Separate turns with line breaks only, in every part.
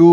2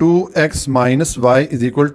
2x - y =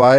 y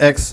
x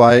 y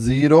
0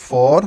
4،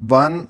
1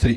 3۔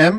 m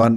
1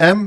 m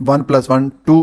1 + 1 2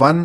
1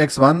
x1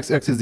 x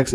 x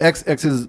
x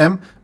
m,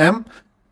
m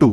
2.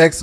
x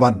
1.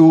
2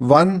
1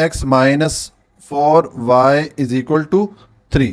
x - 4y = 3.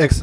x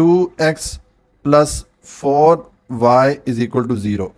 2x + 4y = 0.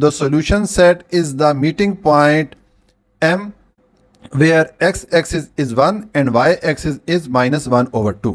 the solution set is the meeting point M where x axis is 1 and y axis is -1/2.